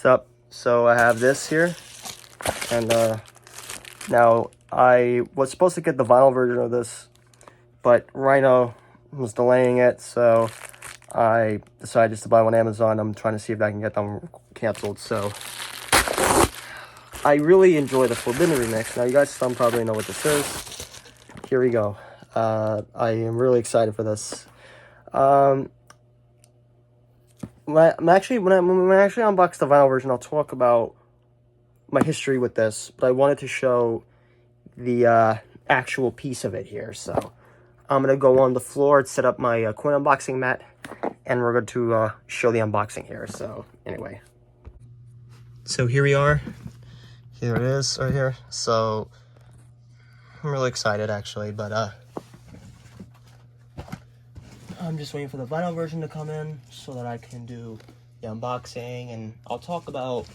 What's up? So I have this here, and now I was supposed to get the vinyl version of this, but Rhino was delaying it, so I decided just to buy one on Amazon. I'm trying to see if I can get them canceled. So I really enjoy the Forbidden remix. Now you guys some probably know what this is. Here we go. I am really excited for this. When I actually unbox the vinyl version, I'll talk about my history with this, but I wanted to show the actual piece of it here. So I'm gonna go on the floor, set up my coin unboxing mat, and we're going to show the unboxing here. So anyway, so here we are. Here it is right here. So I'm really excited actually, but I'm just waiting for the vinyl version to come in so that I can do the unboxing, and I'll talk about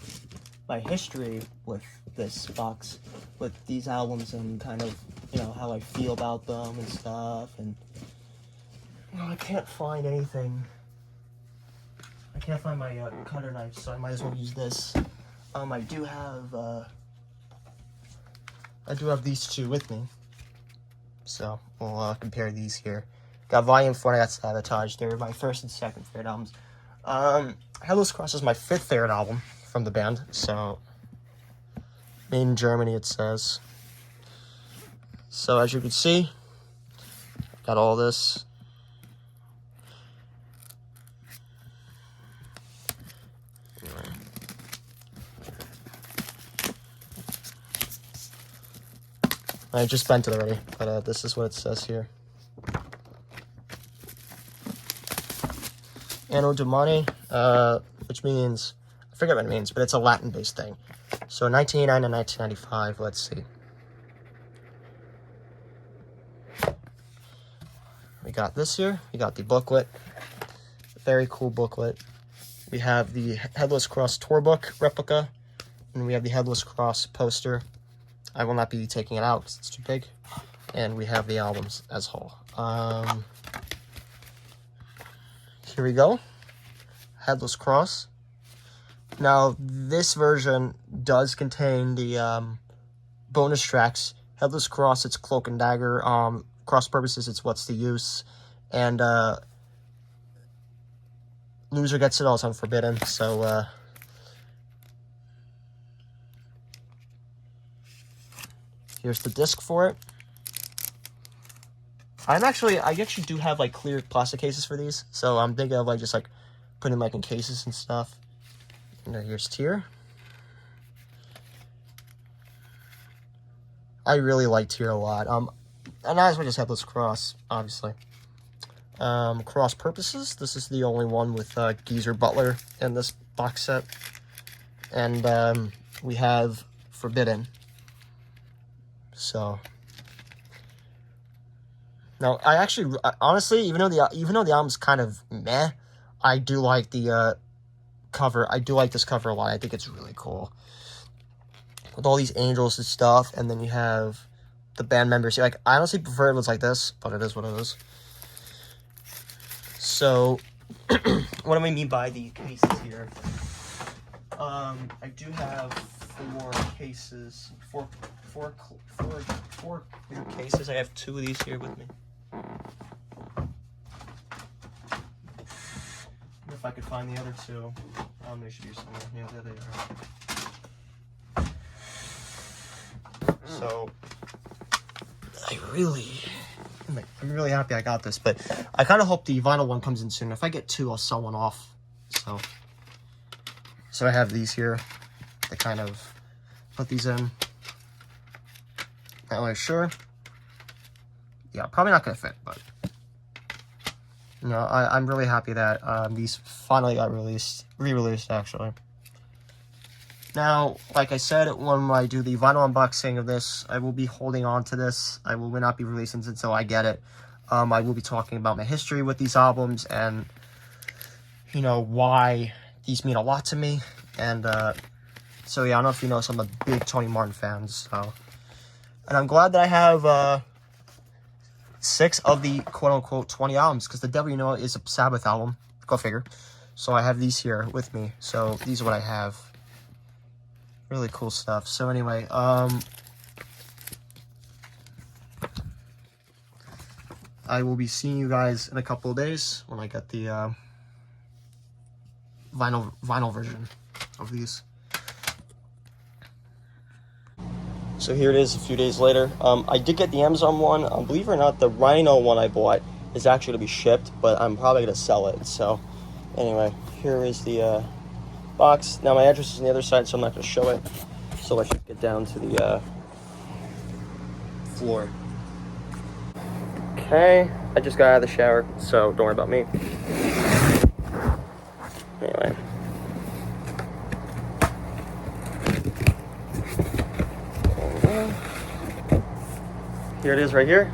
my history with this box, with these albums, and kind of, you know, how I feel about them and stuff. And I can't find anything. I can't find my cutter knife, so I might as well use this. I do have these two with me, so we'll compare these here. Got Volume 4, I got Sabotage. They're my first and second favorite albums. Headless Cross is my fifth favorite album from the band. So, made in Germany, it says. So, as you can see, got all this. I just bent it already, but this is what it says here. Anno, Domini, which means, I forget what it means, but it's a Latin-based thing. So 1989 to 1995, let's see. We got this here, we got the booklet, very cool booklet. We have the Headless Cross tour book replica, and we have the Headless Cross poster. I will not be taking it out because it's too big. And we have the albums as a whole. Here we go. Headless Cross. Now, this version does contain the bonus tracks. Headless Cross, it's Cloak and Dagger. Cross Purposes, it's What's the Use. And Loser Gets It All is Unforbidden. So, here's the disc for it. I actually do have like clear plastic cases for these, so I'm thinking of like just like putting them like in cases and stuff. And here's Tear. I really like Tear a lot. And as well just Headless Cross, obviously. Cross Purposes. This is the only one with Geezer Butler in this box set. And we have Forbidden. So. Now, honestly, even though the album's kind of meh, I do like the cover. I do like this cover a lot. I think it's really cool. With all these angels and stuff, and then you have the band members here. Like, I honestly prefer it was like this, but it is what it is. So, what do I mean by the cases here? I do have four cases. Four clear cases. I have two of these here with me. If I could find the other two, they should be somewhere. Yeah, there they are. So, I'm really happy I got this, but I kind of hope the vinyl one comes in soon. If I get two, I'll sell one off. So I have these here to kind of put these in. Not really sure. Yeah, probably not gonna fit, but you know, I'm really happy that these finally got re-released actually. Now, like I said, when I do the vinyl unboxing of this, I will be holding on to this. I will not be releasing this until I get it. I will be talking about my history with these albums and, you know, why these mean a lot to me. And so yeah, I don't know if you know, I'm a big Tony Martin fan. So, and I'm glad that I have 6 of the quote-unquote 20 albums, because The Devil You Know is a Sabbath album. Go figure. So I have these here with me. So these are what I have. Really cool stuff. So anyway, I will be seeing you guys in a couple of days when I get the vinyl version of these. So here it is a few days later. I did get the Amazon one. Believe it or not, the Rhino one I bought is actually going to be shipped, but I'm probably going to sell it. So anyway, here is the box. Now my address is on the other side, so I'm not going to show it. So let's just get down to the floor. Okay, I just got out of the shower, so don't worry about me. Anyway. Here it is right here.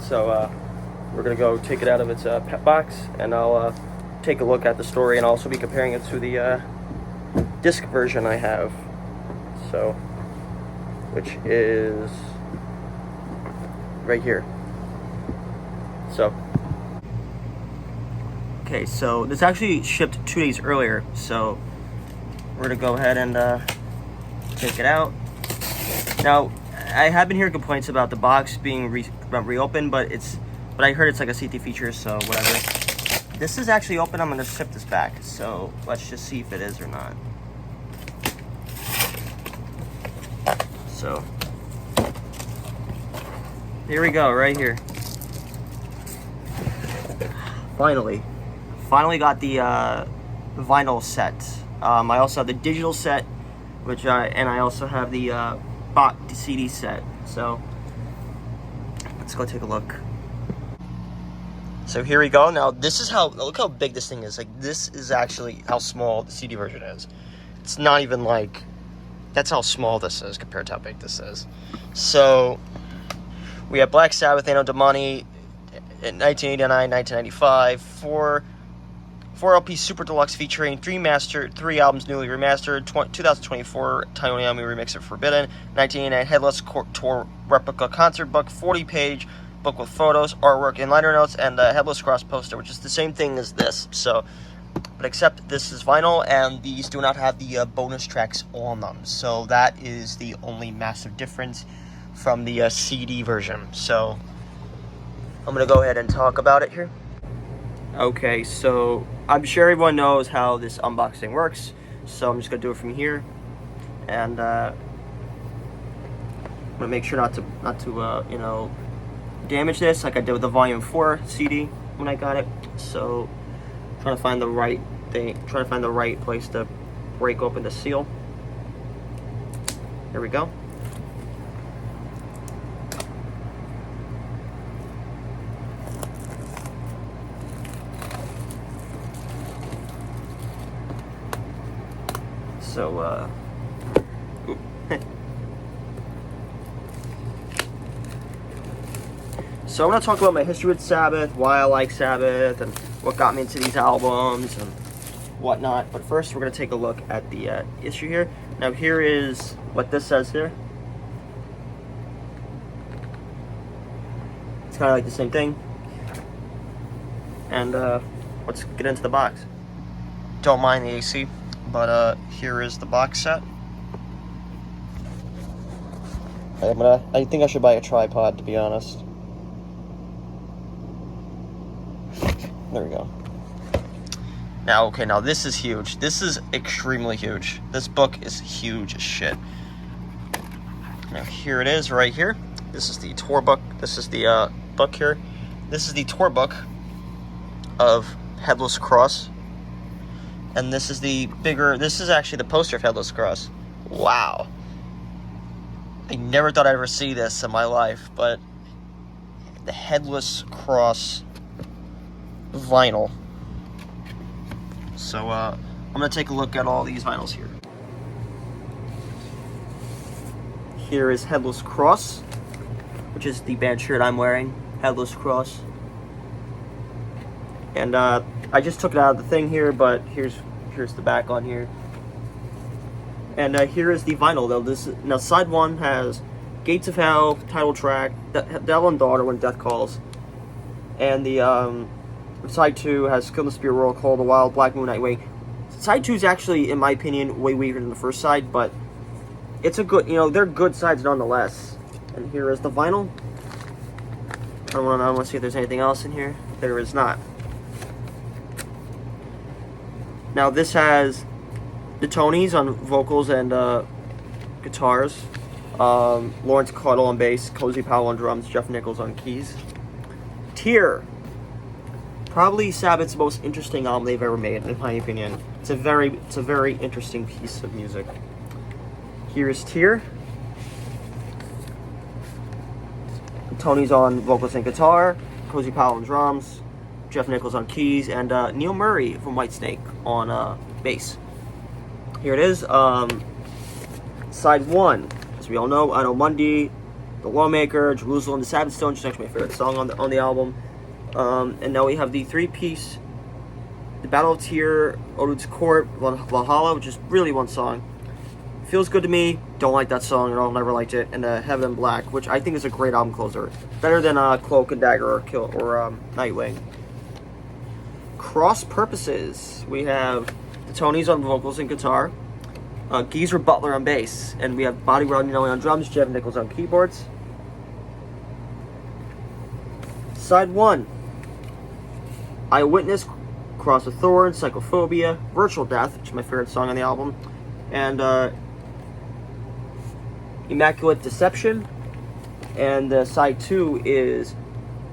So we're gonna go take it out of its pet box, and I'll take a look at the story, and also be comparing it to the disc version I have. So, which is right here. So, okay, so this actually shipped 2 days earlier, so we're gonna go ahead and take it out. Now, I have been hearing complaints about the box being reopened, but I heard it's like a CT feature, so whatever. This is actually open. I'm gonna ship this back, so let's just see if it is or not. So, here we go, right here. Finally got the vinyl set. I also have the digital set, which and I also have the CD set. So let's go take a look. So here we go. Now this is look how big this thing is. Like, this is actually how small the CD version is. It's not even like, that's how small this is compared to how big this is. So we have Black Sabbath, Anno, Domini, in 1989, 1995, 4 LP Super Deluxe featuring 3 albums newly remastered, 2024 Tony Iommi remix of Forbidden, 1989 Headless Tour replica concert book, 40-page book with photos, artwork, and liner notes, and the Headless Cross poster, which is the same thing as this. So, but except this is vinyl, and these do not have the bonus tracks on them. So that is the only massive difference from the CD version. So I'm gonna go ahead and talk about it here. Okay, so I'm sure everyone knows how this unboxing works, so I'm just gonna do it from here, and I'm gonna make sure not to damage this like I did with the Volume 4 CD when I got it. So trying to find the right place to break open the seal. Here we go. So, so I'm going to talk about my history with Sabbath, why I like Sabbath, and what got me into these albums, and whatnot. But first, we're going to take a look at the issue here. Now, here is what this says here. It's kind of like the same thing. And let's get into the box. Don't mind the AC. But here is the box set. I think I should buy a tripod, to be honest. There we go. Now this is huge. This is extremely huge. This book is huge as shit. Now here it is right here. This is the tour book. This is the book here. This is the tour book of Headless Cross. And this is this is actually the poster of Headless Cross. Wow. I never thought I'd ever see this in my life, but the Headless Cross vinyl. So, I'm going to take a look at all these vinyls here. Here is Headless Cross, which is the band shirt I'm wearing. Headless Cross. And, I just took it out of the thing here, but here's the back on here. And here is the vinyl, though. Now side 1 has Gates of Hell, title track, Devil and Daughter, When Death Calls. And the side 2 has Kill the Spirit Roll, Call the Wild, Black Moon, Nightwing, Side 2 is actually, in my opinion, way weaker than the first side, but it's a good, they're good sides nonetheless. And here is the vinyl. I want to see if there's anything else in here. There is not. Now this has the Tonys on vocals and guitars, Lawrence Caudill on bass, Cozy Powell on drums, Jeff Nichols on keys. Tear, probably Sabbath's most interesting album they've ever made, in my opinion. It's a very interesting piece of music. Here's Tear. Tony's on vocals and guitar, Cozy Powell on drums, Jeff Nichols on keys, and Neil Murray from Whitesnake on bass. Here it is. Side 1, as we all know, Anno Mundi, The Lawmaker, Jerusalem, The Sabbath Stone, which is actually my favorite song on the album. And now we have the 3-piece, The Battle of Tyr, Odin's Court, Valhalla, which is really one song. Feels Good to Me, don't like that song at all, never liked it. And Heaven and Black, which I think is a great album closer. Better than Cloak and Dagger or Nightwing. Cross Purposes, we have the Tonys on vocals and guitar, Geezer Butler on bass, and we have Bobby Rodinelli on drums, Jeff Nichols on keyboards. Side 1, Eyewitness, Cross of Thorns, Psychophobia, Virtual Death, which is my favorite song on the album, and Immaculate Deception. And side 2 is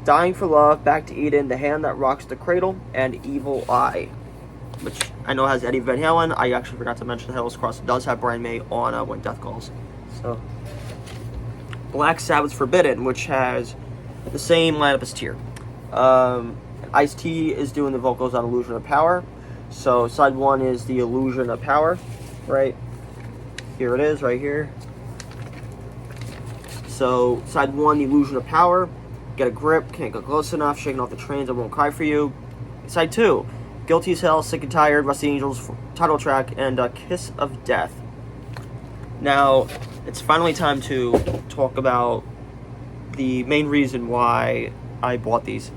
Dying for Love, Back to Eden, The Hand That Rocks the Cradle, and Evil Eye, which I know has Eddie Van Halen. I actually forgot to mention Hell's Cross does have Brian May on When Death Calls. So, Black Sabbath's Forbidden, which has the same lineup as Tear. Ice-T is doing the vocals on Illusion of Power. So side 1 is the Illusion of Power, right? Here it is, right here. So side 1, the Illusion of Power. Get a Grip, Can't Go Close Enough, Shaking Off the Trains, I Won't Cry For You. Side 2, Guilty as Hell, Sick and Tired, Rusty Angels, title track, and Kiss of Death. Now, it's finally time to talk about the main reason why I bought these.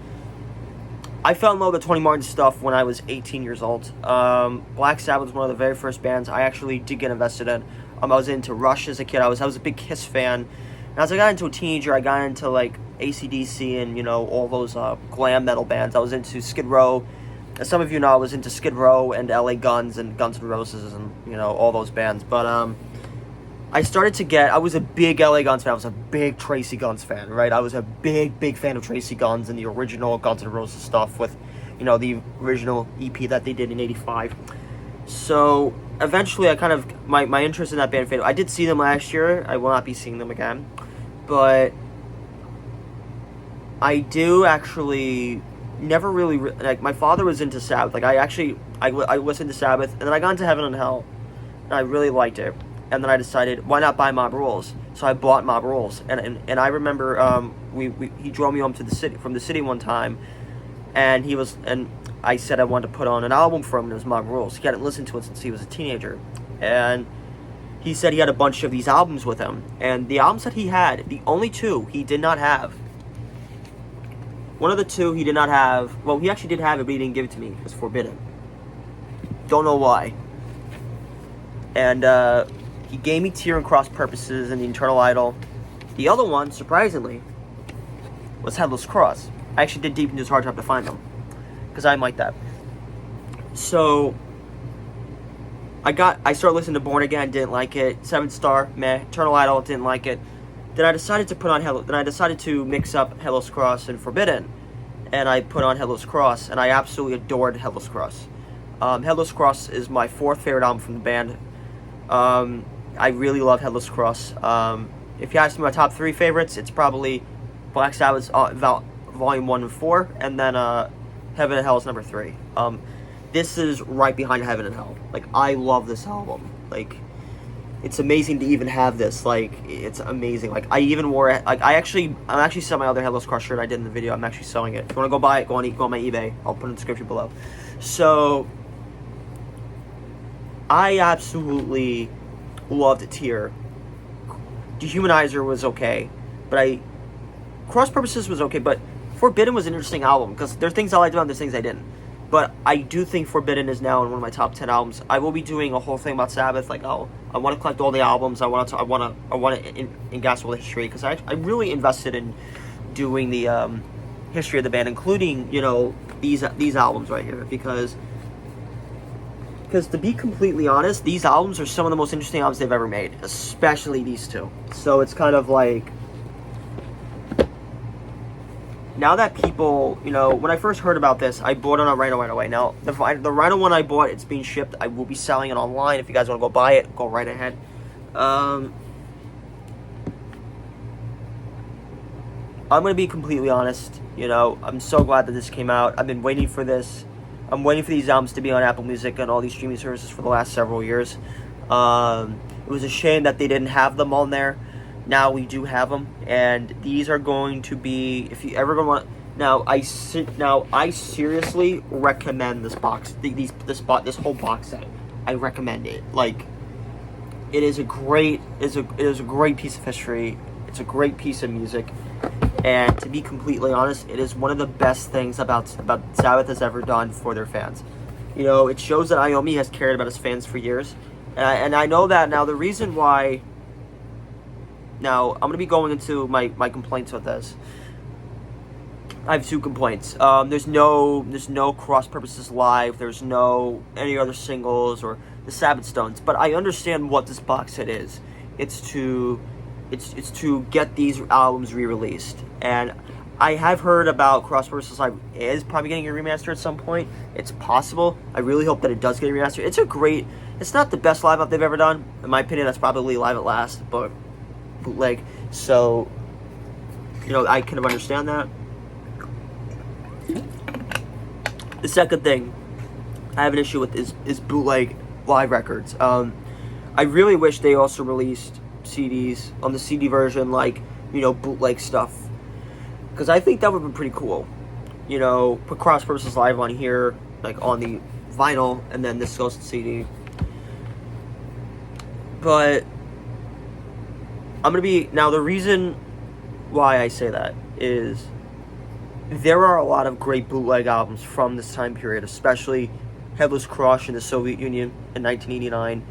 I fell in love with Tony Martin stuff when I was 18 years old. Black Sabbath was one of the very first bands I actually did get invested in. I was into Rush as a kid. I was a big Kiss fan. And as I got into a teenager, I got into like AC/DC and all those glam metal bands. I was into Skid Row. As some of you know, I was into Skid Row and LA Guns and Guns N' Roses and all those bands. But I was a big LA Guns fan. I was a big Tracy Guns fan, right? I was a big fan of Tracy Guns and the original Guns N' Roses stuff with, the original EP that they did in '85. So eventually, I kind of my interest in that band faded. I did see them last year. I will not be seeing them again, but I do actually never really like. My father was into Sabbath. Like I listened to Sabbath, and then I got into Heaven and Hell, and I really liked it. And then I decided, why not buy Mob Rules? So I bought Mob Rules, and I remember he drove me home to the city from the city one time, and I said I wanted to put on an album for him, and it was Mob Rules. He hadn't listened to it since he was a teenager, and he said he had a bunch of these albums with him, and the albums that he had, the only two he did not have. One of the two he did not have. Well, he actually did have it, but he didn't give it to me. It was Forbidden. Don't know why. And he gave me Tear and Cross Purposes and the Eternal Idol. The other one, surprisingly, was Headless Cross. I actually did deep into his hard drive to find them, because I like that. So I started listening to Born Again, didn't like it. 7 Star, meh. Eternal Idol, didn't like it. Then I decided to mix up Headless Cross and Forbidden, and I put on Headless Cross, and I absolutely adored Headless Cross. Headless Cross is my 4th favorite album from the band. I really love Headless Cross. If you ask me my top 3 favorites, it's probably Black Sabbath's Volume 1 and 4, and then Heaven and Hell is number 3. This is right behind Heaven and Hell. Like, I love this album. Like, it's amazing to even have this. Like, it's amazing. Like, I even wore it. Like, I'm actually selling my other Headless Cross shirt I did in the video. I'm actually selling it. If you want to go buy it, go on my eBay. I'll put it in the description below. So, I absolutely loved Tear. Dehumanizer was okay, but Cross Purposes was okay, but Forbidden was an interesting album, because there's things I liked about it and there's things I didn't. But I do think Forbidden is now in one of my top 10 albums. I will be doing a whole thing about Sabbath. Like, I want to collect all the albums. I want to engasp all the history, because I'm really invested in doing the history of the band, including, you know, these albums right here, because to be completely honest, these albums are some of the most interesting albums they've ever made, especially these two. So it's kind of like, now that people, you know, when I first heard about this, I bought it on Rhino right away. Now, the Rhino one I bought, it's being shipped. I will be selling it online. If you guys want to go buy it, go right ahead. I'm going to be completely honest. You know, I'm so glad that this came out. I've been waiting for this. I'm waiting for these albums to be on Apple Music and all these streaming services for the last several years. It was a shame that they didn't have them on there. Now we do have them, and these are going to be, if you ever want. Now I seriously recommend this box. This whole box set. I recommend it. Like, it is a great piece of history. It's a great piece of music, and to be completely honest, it is one of the best things about Sabbath has ever done for their fans. You know, it shows that Iommi has cared about his fans for years, and I know that now. The reason why. Now, I'm going to be going into my complaints with this. I have 2 complaints. There's no Cross Purposes Live. There's no any other singles or the Sabbath Stones. But I understand what this box set is. It's to get these albums re-released. And I have heard about Cross Purposes Live is probably getting a remaster at some point. It's possible. I really hope that it does get a remaster. It's not the best live up they've ever done. In my opinion, that's probably Live at Last, but bootleg. So, you know, I kind of understand that. The second thing I have an issue with is bootleg live records. I really wish they also released CDs on the CD version, like, you know, bootleg stuff, because I think that would be pretty cool. You know, put Cross Purposes Live on here, like on the vinyl, and then this goes to CD. But now the reason why I say that is there are a lot of great bootleg albums from this time period, especially Headless Crush in the Soviet Union in 1989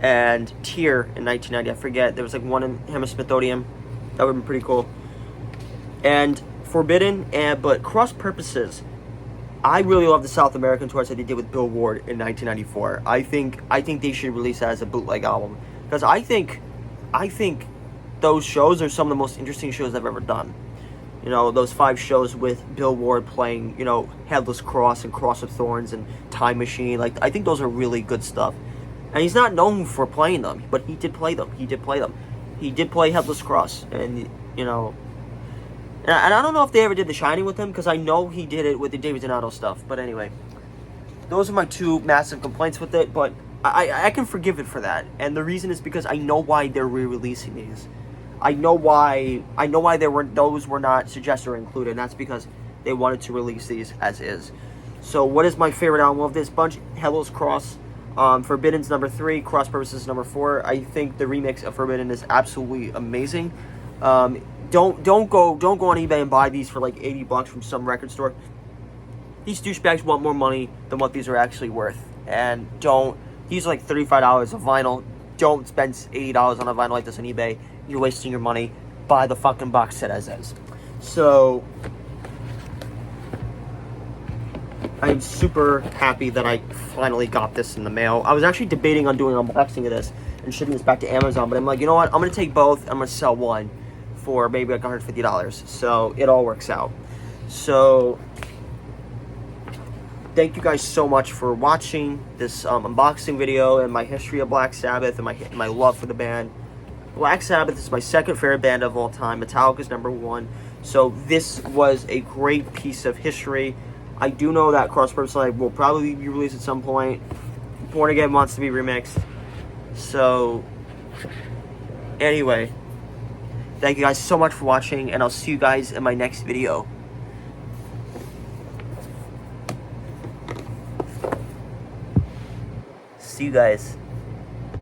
and Tear in 1990. I forget, there was like one in Hammersmith Odeon. That would have been pretty cool. And Forbidden, but Cross Purposes, I really love the South American tours that they did with Bill Ward in 1994. I think they should release that as a bootleg album, because I think those shows are some of the most interesting shows I've ever done. You know, those 5 shows with Bill Ward playing, you know, Headless Cross and Cross of Thorns and Time Machine. Like, I think those are really good stuff. And he's not known for playing them, but he did play them. He did play Headless Cross, and, you know, and I don't know if they ever did The Shining with him, because I know he did it with the David Donato stuff. But anyway, those are my 2 massive complaints with it, but I can forgive it for that. And the reason is because I know why they're re-releasing these. I know why those were not suggested or included, and that's because they wanted to release these as is. So what is my favorite album of this bunch? Headless Cross. Forbidden's number 3, Cross Purposes number 4. I think the remix of Forbidden is absolutely amazing. Don't go on eBay and buy these for like $80 from some record store. These douchebags want more money than what these are actually worth. And these are like $35 a vinyl. Don't spend $80 on a vinyl like this on eBay. You're wasting your money. Buy the fucking box set as is. So, I'm super happy that I finally got this in the mail. I was actually debating on doing an unboxing of this and shipping this back to Amazon, but I'm like, you know what? I'm going to take both. I'm going to sell one for maybe like $150. So, it all works out. So, thank you guys so much for watching this unboxing video and my history of Black Sabbath and my love for the band. Black Sabbath is my second favorite band of all time. Metallica's number 1. So this was a great piece of history. I do know that Cross Purposes Live will probably be released at some point. Born Again wants to be remixed. So, anyway, thank you guys so much for watching, and I'll see you guys in my next video. See you guys.